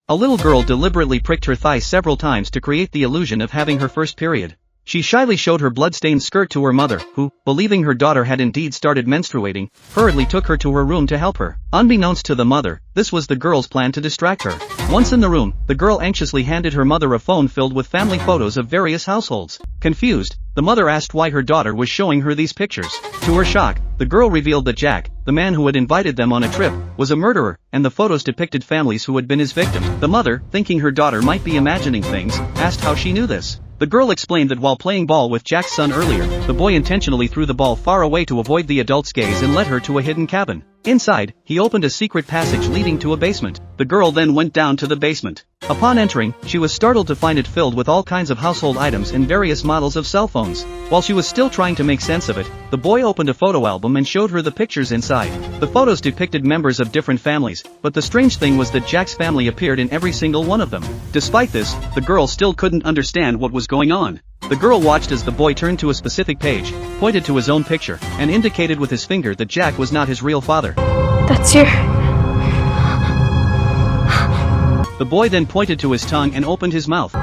A little girl deliberately pricked her thigh several times to create the illusion of having her first period. She shyly showed her blood-stained skirt to her mother, who, believing her daughter had indeed started menstruating, hurriedly took her to her room to help her. Unbeknownst to the mother, this was the girl's plan to distract her. Once in the room, the girl anxiously handed her mother a phone filled with family photos of various households. Confused, the mother asked why her daughter was showing her these pictures. To her shock, the girl revealed that Jack, the man who had invited them on a trip, was a murderer, and the photos depicted families who had been his victims. The mother, thinking her daughter might be imagining things, asked how she knew this. The girl explained that while playing ball with Jack's son earlier, the boy intentionally threw the ball far away to avoid the adult's gaze and led her to a hidden cabin. Inside, he opened a secret passage leading to a basement. The girl then went down to the basement. Upon entering, she was startled to find it filled with all kinds of household items and various models of cell phones. While she was still trying to make sense of it, the boy opened a photo album and showed her the pictures inside. The photos depicted members of different families, but the strange thing was that Jack's family appeared in every single one of them. Despite this, the girl still couldn't understand what was going on. The girl watched as the boy turned to a specific page, pointed to his own picture, and indicated with his finger that Jack was not his real father. That's your... The boy then pointed to his tongue and opened his mouth.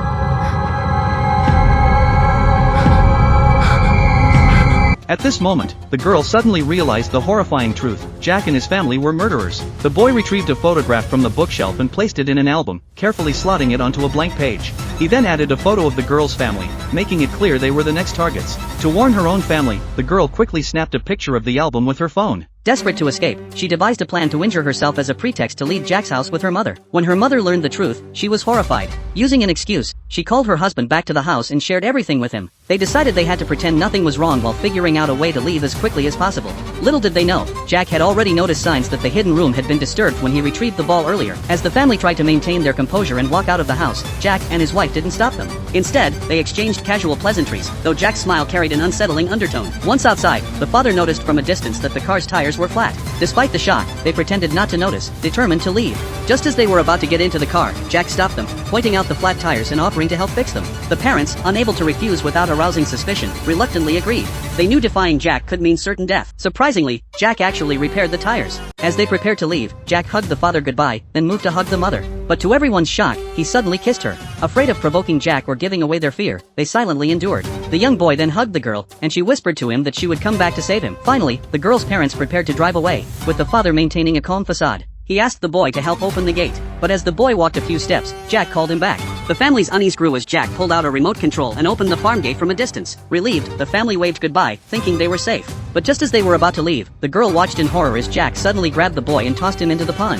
At this moment, the girl suddenly realized the horrifying truth: Jack and his family were murderers. The boy retrieved a photograph from the bookshelf and placed it in an album, carefully slotting it onto a blank page. He then added a photo of the girl's family, making it clear they were the next targets. To warn her own family, the girl quickly snapped a picture of the album with her phone. Desperate to escape, she devised a plan to injure herself as a pretext to leave Jack's house with her mother. When her mother learned the truth, she was horrified. Using an excuse, she called her husband back to the house and shared everything with him. They decided they had to pretend nothing was wrong while figuring out a way to leave as quickly as possible. Little did they know, Jack had already noticed signs that the hidden room had been disturbed when he retrieved the ball earlier. As the family tried to maintain their composure and walk out of the house, Jack and his wife didn't stop them. Instead, they exchanged casual pleasantries, though Jack's smile carried an unsettling undertone. Once outside, the father noticed from a distance that the car's tires were flat. Despite the shock, they pretended not to notice, determined to leave. Just as they were about to get into the car, Jack stopped them, pointing out the flat tires and offering to help fix them. The parents, unable to refuse without arousing suspicion, reluctantly agreed. They knew defying Jack could mean certain death. Surprisingly, Jack actually repaired the tires. As they prepared to leave, Jack hugged the father goodbye, then moved to hug the mother. But to everyone's shock, he suddenly kissed her. Afraid of provoking Jack or giving away their fear, they silently endured. The young boy then hugged the girl, and she whispered to him that she would come back to save him. Finally, the girl's parents prepared to drive away, with the father maintaining a calm facade. He asked the boy to help open the gate, but as the boy walked a few steps, Jack called him back. The family's unease grew as Jack pulled out a remote control and opened the farm gate from a distance. Relieved, the family waved goodbye, thinking they were safe. But just as they were about to leave, the girl watched in horror as Jack suddenly grabbed the boy and tossed him into the pond.